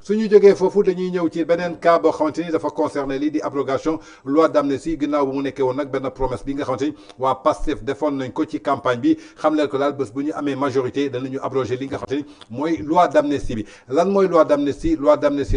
suñu jógee foofu dañuy ñëw ci beneen cas boo xamante ni dafa concerné lii di abrogation loi d'amnistie ginnaaw bu mu nekkee woon nag benn promesse bi nga xamante ni waa Pastef defoon nañ ko ci campagne bi xam leen ko daal bés bu ñu amee majorité danañu abroger li nga xamante ni mooy loi d'amnistie bi lan mooy loi d'amnistie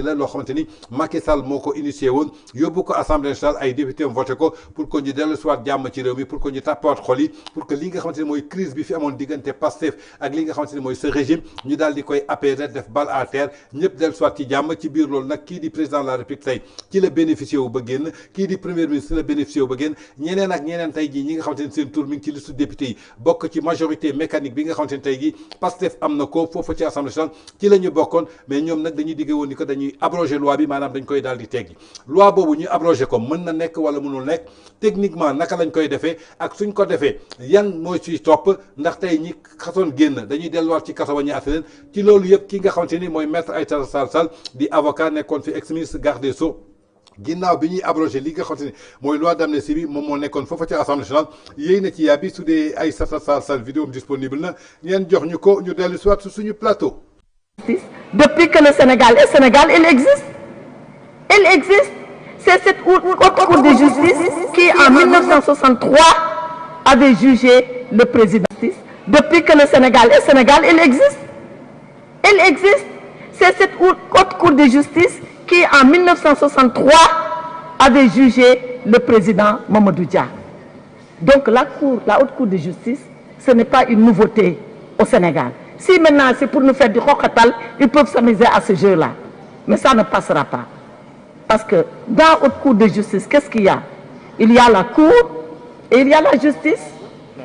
la loo xamante ni Macky Sall moo ko initié woon yóbbu ko assemblée nationale ay député voté ko pour que ñu dellu soit jàmm ci réew mi pour que ñu tàppaat xol yi pour que li nga xamante ni mooy crise bi fi amoon diggante Pastef ak li nga xamante ni mooy ce régime ñu daal di koy apaiser def balle à terre ñëpp dellu soit ci jàmm ci biir loolu nag kii di président de la république tey ci la bénéficié wu ba génn kii di premier ministre la bénéficié wu ba génn ñeneen ak ñeneen tey jii ñi nga xamante ni seen tour mi ngi ci liste député yi bokk ci majorité mécanique bi nga xamante ni tey jii Pastef am na ko foofu ci assemblée nationale ci la ñu bokkoon mais ñoom nag dañuy digge woon ni ko dañuy abroger loi bi maanaam dañ koy daal di teggi loi boobu ñu abroger ko mën na nekk wala mënul nekk techniquement naka lañ koy defee ak suñ ko defee yan mooy ciy topp ndax tey ñi xasoon génn dañuy delluwaat ci kaso ba ñu àtte leen ci loolu yëpp ki nga xamante ni mooy maître Aïssata Tall Sall di avocat nekkoon fi ex ministre garde des Sceaux ginnaaw bi ñuy abrogé li nga xamante ni mooy loi d'amnistie bi moom moo nekkoon foofa ci assemblée nationale yéey na ci yàbbi su dee Aïssata Tall Sall vidéo disponible na ngeen jox ñu ko ñu dellu soit su suñu plateau. Depuis que le Sénégal est Sénégal, elle existe. Elle existe. C'est cette haute cour de justice qui, en 1963, avait jugé le président. Depuis que le Sénégal est Sénégal, elle existe. Elle existe. C'est cette haute cour de justice qui, en 1963, avait jugé le président Mamadou Dia. Donc la haute cour de justice, ce n'est pas une nouveauté au Sénégal. Si maintenant c'est pour nous faire du khokatal, ils peuvent s'amuser à ce jeu-là. Mais ça ne passera pas. Parce que dans la haute cour de justice, qu'est-ce qu'il y a? Il y a la cour et il y a la justice.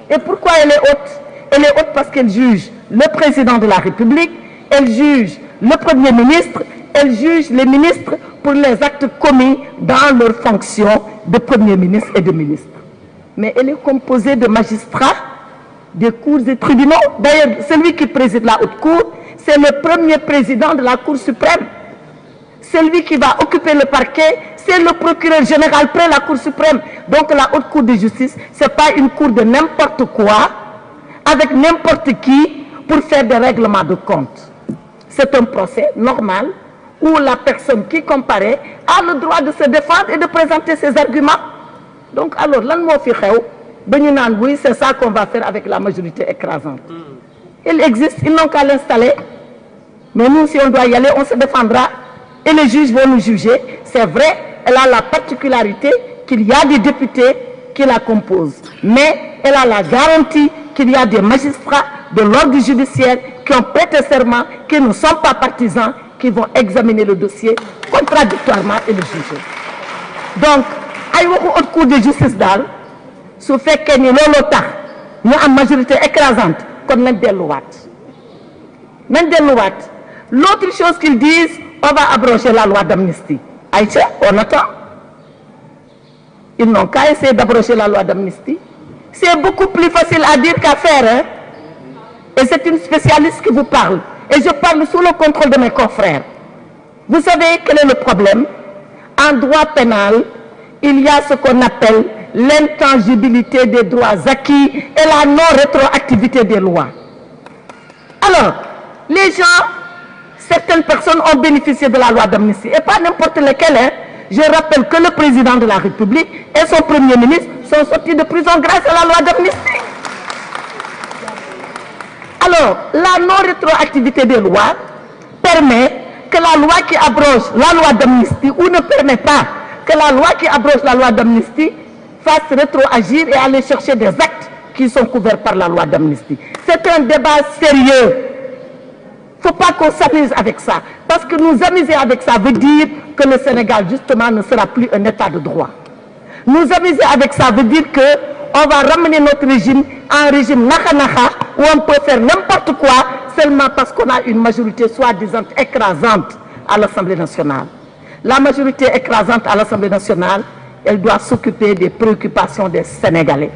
Et pourquoi elle est haute? Elle est haute parce qu'elle juge le président de la République, elle juge le Premier ministre, elle juge les ministres pour les actes commis dans leurs fonctions de Premier ministre et de ministre. Mais elle est composée de magistrats, des cours et tribunaux. D'ailleurs, celui qui préside la haute cour, c'est le premier président de la Cour suprême. Celui qui va occuper le parquet, c'est le procureur général près la Cour suprême. Donc la haute cour de justice, ce n'est pas une cour de n'importe quoi, avec n'importe qui, pour faire des règlements de compte. C'est un procès normal où la personne qui comparaît a le droit de se défendre et de présenter ses arguments. Donc alors, oui, c'est ça qu'on va faire avec la majorité écrasante. Elle existe, ils n'ont qu'à l'installer. Mais nous, si on doit y aller, on se défendra. Et les juges vont nous juger. C'est vrai, elle a la particularité qu'il y a des députés qui la composent. Mais elle a la garantie qu'il y a des magistrats de l'ordre judiciaire qui ont prêté serment, qui ne sont pas partisans, qui vont examiner le dossier contradictoirement et le juger. Donc, il y a une haute cour de justice d'Al. Su fekkee ni looloo tax ñu am majorité écrasante kon nañ delluwaat l'autre chose qu'ils disent, on va abroger la loi d'amnistie. Aïcha, on attend. Ils n'ont qu'à essayer d'abroger la loi d'amnistie. C'est beaucoup plus facile à dire qu'à faire, hein? Et c'est une spécialiste qui vous parle, et je parle sous le contrôle de mes confrères. Vous savez quel est le problème? En droit pénal, il y a ce qu'on appelle l'intangibilité des droits acquis et la non-rétroactivité des lois. Alors, les gens, certaines personnes ont bénéficié de la loi d'amnistie, et pas n'importe lesquelles. Hein. Je rappelle que le président de la République et son premier ministre sont sortis de prison grâce à la loi d'amnistie. Alors, la non-rétroactivité des lois permet que la loi qui abroge la loi d'amnistie, ou ne permet pas que la loi qui abroge la loi d'amnistie fasse rétroagir et aller chercher des actes qui sont couverts par la loi d'amnistie. C'est un débat sérieux. Il ne faut pas qu'on s'amuse avec ça. Parce que nous amuser avec ça veut dire que le Sénégal, justement, ne sera plus un état de droit. Nous amuser avec ça veut dire qu'on va ramener notre régime à un régime naha-naha, où on peut faire n'importe quoi, seulement parce qu'on a une majorité soi-disant écrasante à l'Assemblée nationale. La majorité écrasante à l'Assemblée nationale, elle doit s'occuper des préoccupations des Sénégalais.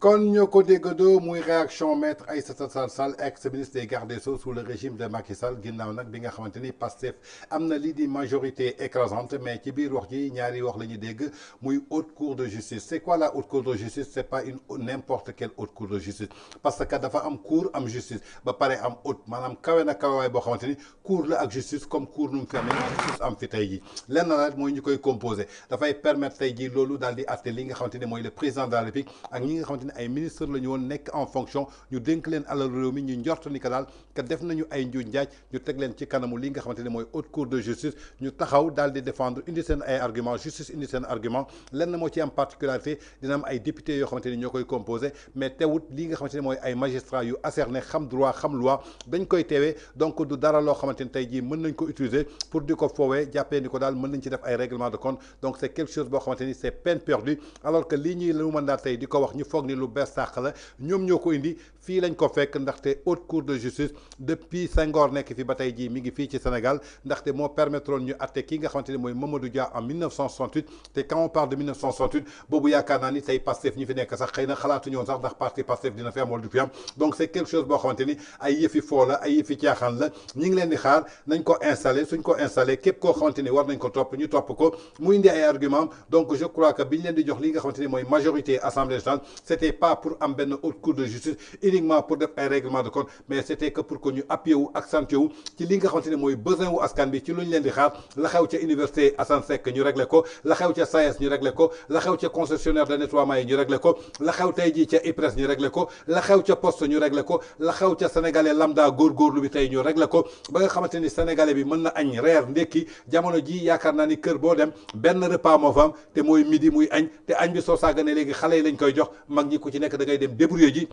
kon ñoo ko déggandoo muy réaction maître Aïssata Tall Sall ex-ministre des gardes des Sceaux sous le régime de Macky Sall ginnaaw nag bi nga xamante ni Pastef am na lii di majorité écrasante mais ci biir wax ji ñaari wax la ñuy dégg muy haute cour de justice. C'est quoi la haute cour de justice? C'est pas une n'importe quelle haute cour de justice parce que dafa am cour am justice ba pare am haute maanaam kawe na kawewaay boo xamante ni cour la ak justice comme cour nu mu fi amee justice am fi tey jii lenn la rek mooy ñu koy composé dafay permettre tey jii loolu daal di àtte li nga xamante ni mooy le président de la République ak ñi nga xamante ni ay ministre la ñu woon nekk en fonction ñu dénk leen alal réew mi ñu njort ni que daal que def nañu ay njuuj njaaj ñu teg leen ci kanamu li nga xamante ni mooy haute cour de justice ñu taxaw daal di défendre indi seen ay argument justice indi seen argument lenn moo ci am particularité dina am ay députés yoo xamante ni ñoo koy composé mais teewut li nga xamante ni mooy ay magistrats yu acerné xam droit xam loi dañ koy teewee donc du dara loo xamante ni tey jii mën nañ ko utiliser pour di ko foowee jàppee ni ko daal mën nañ ci def ay règlement de compte donc c'est quelque chose boo xamante ni c'est peine perdue alors que lii ñuy lu mandat tey di ko wax ñu foog ni lu bees sàq la ñoom ñoo ko indi fii lañ ko fekk ndaxte haute cour de justice depuis Senghor nekk fi ba tey jii mi ngi fii ci Sénégal ndaxte moo permettre ñu atte kii nga xamante ni mooy Mamadou Dia en 1968 te quand on parle de 1968 boobu yaakaar naa ni tey Pastef ñi fi nekk sax xëy na xalaatuñu woon sax ndax parti Pastef dina fi am wala du fi am donc c'est quelque chose boo xamante ni ay yëfi foo la ay yëfi caaxaan la ñi ngi leen di xaar nañ ko installé suñ ko installé képp koo xamante ni war nañ ko topp ñu topp ko mu indi ay argument donc je crois que biñ leen di jox li nga xamante ni mooy majorité assemblée nationale c'était pas pour am benn haute cour de justice uniquement pour def ay règlement de compte mais c'était que pour que ñu appuyer wu accentuer wu ci li nga xamante ni mooy besoin wu askan bi ci luñ leen di xaar la xew ca université Assane Seck ñu réglé ko la xew ca SAES ñu réglé ko la xew ca concessionnaire de nettoiement yi ñu réglé ko la xew tey jii ca IPRES ñu réglé ko la xew ca poste ñu réglé ko la xew ca sénégalais lambda góorgóorlu bi tey ñu réglé ko ba nga xamante ni sénégalais bi mën na añ reer ndekki jamono ji yaakaar naa ni kër boo dem benn repas moo fa am te mooy midi muy añ te añ bi soo sàgganee léegi xale yi lañ koy jox mag ñi ku ci nekk da ngay dem débrouiller ji.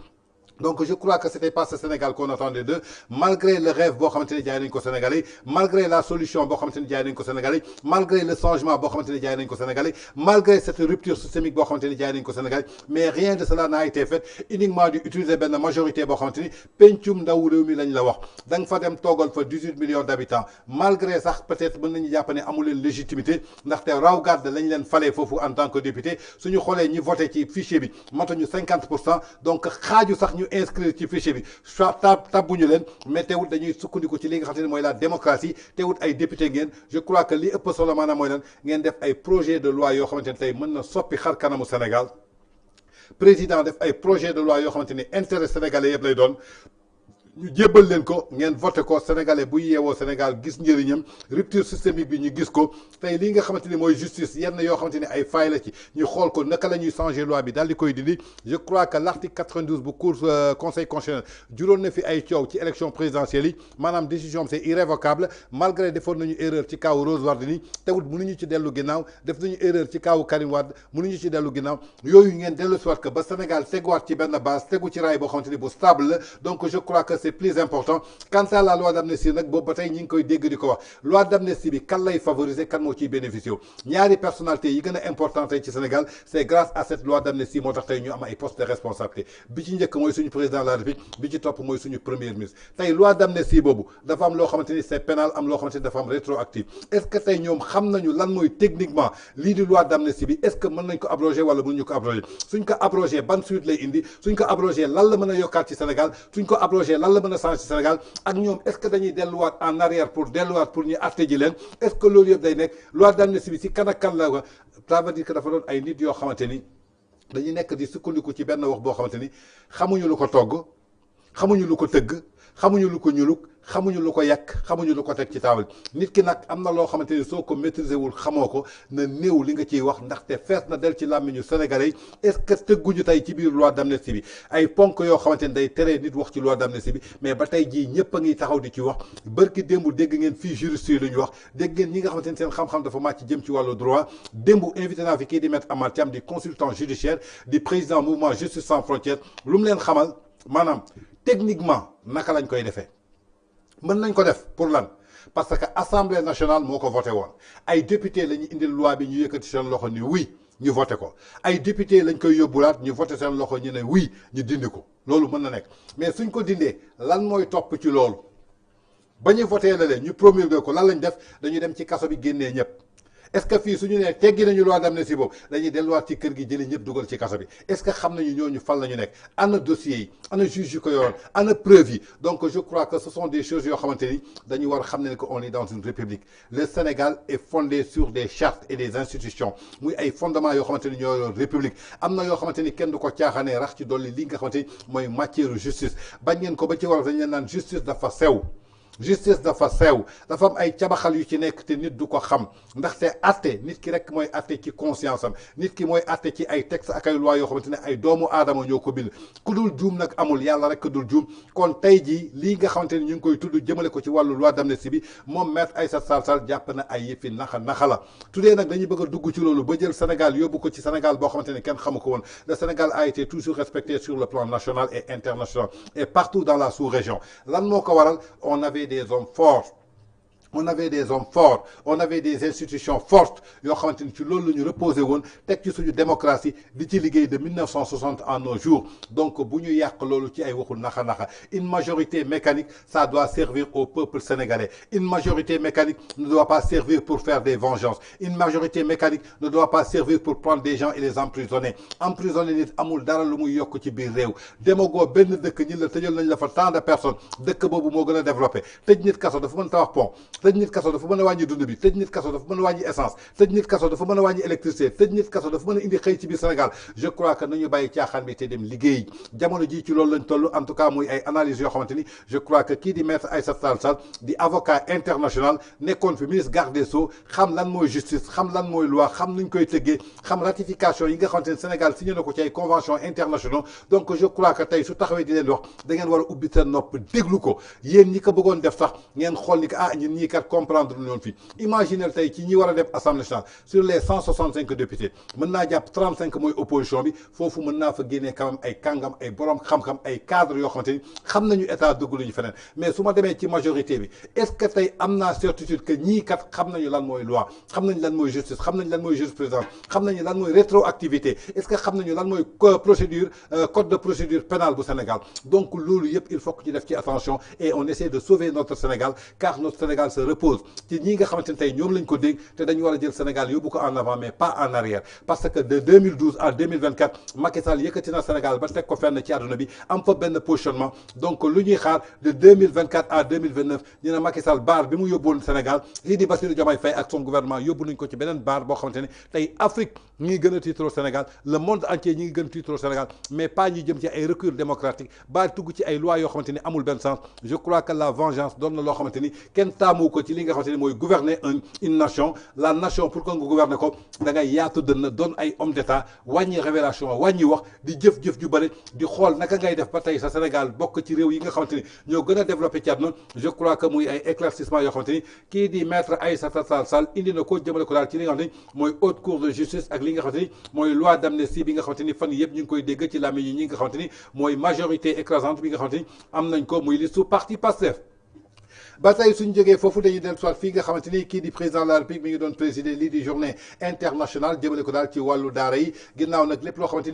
Donc je crois que c'était pas ce Sénégal qu'on attendait d'eux malgré le rêve boo xamante ni jaay nañ ko Sénégalais malgré la solution boo xamante ni jaay nañ ko Sénégalais malgré le changement boo xamante ni jaay nañ ko Sénégalais malgré cette rupture systémique boo xamante ni jaay nañ ko Sénégalais mais rien de cela n'a été fait uniquement di utiliser benn majorité boo xamante ni pencum ndaw réew mi lañ la wax da nga fa dem toogal fa 18 millions d'habitants malgré sax peut-être mën nañu jàpp ne amu leen légitimité ndaxte raw gàdd lañ leen falee foofu en tant que député suñu xoolee ñi voté ci fichier bi matuñu 50% donc xaaju sax ñu inscrire ci fichier bi soit tabbuñu leen mais teewut dañuy sukkandiku ci li nga xamante ne mooy la démocratie teewut ay député ngeen je crois que li ëpp solo maanaam mooy lan ngeen def ay projet de loi yoo xamante ne tey mën na soppi xar kanamu Sénégal président def ay projet de loi yoo xamante ni intérêt sénégalais yëpp lay doon ñu jébbal leen ko ngeen voté ko sénégalais bu yeewoo Sénégal gis njëriñam rupture systémique bi ñu gis ko tey lii nga xamante ni mooy justice yenn yoo xamante ni ay failles la ci ñu xool ko naka la ñuy changer loi bi daal di koy dindi je crois que l'article 92 bu cour conseil constitutionnel juróon na fi ay coow ci élection présidentielle yi maanaam décision c'est irrévocable malgré defoon nañu erreur ci kaw Rose Wardini teewut mënuñu ci dellu ginnaaw def nañu erreur ci kaw Karim Wade mënuñu ci dellu ginnaaw yooyu ngeen dellu si waat que ba Sénégal teguwaat ci benn base tegu ci raay boo xamante ni bu stable la donc je crois que c'est plus important quant à la loi d'amnistie nag boobu ba tey ñi ngi koy dégg di ko wax loi d'amnistie bi kan lay favoriser kan moo ciy bénéficier ñaari personnalité yi gën a important tey ci Sénégal c'est grâce à cette loi d'amnistie moo tax tey ñu am ay postes de responsabilité bi ci njëkk mooy suñu président de la République bi ci topp mooy suñu premier ministre tey loi d'amnistie boobu dafa am loo xamante ni c'est pénal am loo xamante ni dafa am rétroactif est-ce que tey ñoom xam nañu lan mooy techniquement lii di loi d'amnistie bi est-ce que mën nañ ko abroger wala mënuñu ko abroger suñ ko abroger ban suite lay indi suñ ko abroger lan la mën a yokkaat ci Sénégal suñ ko abroger lan la mën a changer ci Sénégal ak ñoom est-ce que dañuy delluwaat en arrière pour delluwaat pour ñu atte ji leen est-ce que loolu yëpp day nekk loi d'amnistie bi si kan ak kan la ko ça veut dire que dafa doon ay nit yoo xamante ni dañuy nekk di sukkandiku ci benn wax boo xamante ni xamuñu lu ko togg xamuñu lu ko tëgg xamuñu lu ko ñuluk xamuñu lu ko yàq xamuñu lu ko teg ci taabal nit ki nag am na loo xamante ni soo ko maîtriser wul xamoo ko na néew li nga ciy wax ndaxte fees na del ci làmmiñu sénégalais est-ce que tëgguñu tey ci biir loi d'amnistie bi ay ponk yoo xamante ni day teree nit wax ci loi d'amnistie bi mais ba tey jii ñëpp a ngi taxaw di ci wax bërki démb dégg ngeen fii juriste yi lu ñu wax dégg ngeen ñi nga xamante ni seen xam-xam dafa màcc jëm ci wàllu droit démb invité naa fi kii di maître Amath Thiam di consultant judiciaire di président mouvement justice sans frontières lu mu leen xamal maanaam techniquement naka lañ koy defee mën nañ ko def pour lan parce que assemblée nationale moo ko voté woon ay député la ñu indil loi bi ñu yëkkati seen loxo ni oui ñu voté ko ay député lañ koy yóbbulaat ñu voté seen loxo ñu ne oui ñu dindi ko loolu mën na nekk mais suñ ko dindee lan mooy topp ci loolu ba ñu voté la leen ñu promulgué ko lan lañ def dañu dem ci kaso bi génnee ñëpp est-ce que fii suñu nee teggi nañu loi d'amnistie boobu dañuy delluwaat ci kër gi jëli ñëpp dugal ci kaso bi est-ce que xam nañu ñooñu fan la ñu nekk ana dossiers yi ana juge yu ko yoroon ana preuve yi donc je crois que ce sont des choses yoo xamante ni dañu war a xam ne que on est dans une république le Sénégal est fondé sur des chartes et des institutions muy ay fondements yoo xamante ni ñoo yor république am na yoo xamante ni kenn du ko caaxaanee rax ci dolli li nga xamante ni mooy matière justice bañ ngeen ko ba ci war dañ leen naan justice dafa sew justice dafa sew dafa am ay cabaxal yu ci nekk te nit du ko xam ndaxte atte nit ki rek mooy atte ci conscience am nit ki mooy atte ci ay texte ak ay loi yoo xamante ne ay doomu aadama ñoo ko bind ku dul juum nag amul yàlla rek ku dul juum kon tey jii lii nga xamante ni ñu ngi koy tudd jëmale ko ci wàllu loi d'amnistie bi moom maître Aïssata Tall Sall jàpp na ay yëfi naxa la tuddee nag dañuy bëgg a dugg ci loolu ba jël Sénégal yóbbu ko ci Sénégal boo xamante ne kenn xamu ko woon le Sénégal a été toujours respecté sur le plan national et international et partout dans la sous-région lan moo ko waral on avait des hommes forts. On avait des hommes forts, on avait des institutions fortes yoo xamante ni ci loolu la ñu reposé woon teg ci suñu démocratie di ci liggéey de 1960 à nos jours donc bu ñu yàq loolu ci ay waxu naxa une majorité mécanique ça doit servir au peuple sénégalais une majorité mécanique ne doit pas servir pour faire des vengeances une majorité mécanique ne doit pas servir pour prendre des gens et les emprisonner nit amul dara lu muy yokk ci biir réew demagoo benn dëkk ñi la tëjal nañ la fa tant de personnes dëkk boobu moo gën a développé tëj nit kaso dafa mën tabax pont tëj nit kaso dafa mën a wàññi dund bi tëj nit kaso dafa mën a wàññi essence tëj nit kaso dafa mën a wàññi électricité tëj nit kaso dafa mën a indi xëy ci biir Sénégal je crois que nañu bàyyi caaxaan bi te dem liggéey jamono ji ci loolu lañ toll en tout cas muy ay analyses yoo xamante ni je crois que kii di maître Aïssata Tall Sall di avocat international nekkoon fi ministre garde des Sceaux xam lan mooy justice xam lan mooy loi xam nuñ koy tëggee xam ratification yi nga xamante ni Sénégal signé na ko ci ay conventions internationaux donc je crois que tey su taxawee di leen wax da ngeen war a ubbi seen nopp déglu ko yéen ñi ko bëggoon def sax ngeen xool ni que ñun ñii kat comprendre ñoon fii imaginez tey ci ñi war a def assemblée nationale sur les 165 députés mën naa jàpp 35 mooy opposition bi foofu mën naa fa génnee quand même ay kàngam ay borom xam-xam ay cadres yoo xamante ni xam nañu état dugg lu ñu feneen mais su ma demee ci majorité bi est-ce que tey am naa certitude que ñii kat xam nañu lan mooy loi xam nañu lan mooy justice xam nañu lan mooy jurisprudence xam nañu lan mooy rétroactivité est-ce que xam nañu lan mooy procédure code de procédure pénale bu Sénégal donc loolu yëpp il faut que ñu def ci attention et on essaie de sauver notre Sénégal car notre Sénégal se repose ci ñi nga xamante ne tey ñoom lañ ko dégg te dañu war a jël Sénégal yóbbu ko en avant mais pas en arrière parce que de 2012 à 2024 Macky Sall yëkkati na Sénégal ba teg ko fenn ci àdduna bi am fa benn positionnement donc lu ñuy xaar de 2024 à 2029 ñu ne Macky Sall baar bi mu yóbbuwoon Sénégal lii di Bassirou Diomaye Faye ak son gouvernement yóbbu nañ ko ci beneen baar boo xamante ne tey Afrique ñi ngi gën a tiitaroo Sénégal le monde entier ñi ngi gën a tiitaroo Sénégal mais pas ñi jëm ci ay recul démocratique ba tugg ci ay lois yoo xamante ni amul benn sens je crois que la vengeance doon na loo xamante ni kenn taamu ko ci li nga xamante ni mooy gouverner une nation la nation pour que nga gouverner ko da ngay yaatu dënn doon ay homme d'état wàññi révélation wàññi wax di jëf-jëf ju bëri di xool naka ngay def ba tey sa Sénégal bokk ci réew yi nga xamante ni ñoo gën a développé ci àdduna je crois que muy ay éclaircissement yoo xamante ni kii di maître Aïssata Tall Sall indi na ko jëmale ko daal ci li nga xamante ni mooy haute cour de justice ak li nga xamante ni mooy loi d'amnistie bi nga xamante ni fan yëpp ñu ngi koy dégg ci làmmiñ yi ñi nga xamante ni mooy majorité écrasante bi nga xamante ni am nañ ko muy listu parti Pastef ba tey suñ jógee foofu dañuy dellu soit fii nga xamante ni kii di président de la République mi ngi doon présider lii di journée internationale jëmale ko daal ci wàllu daara yi ginnaaw nag lépp loo xamante ni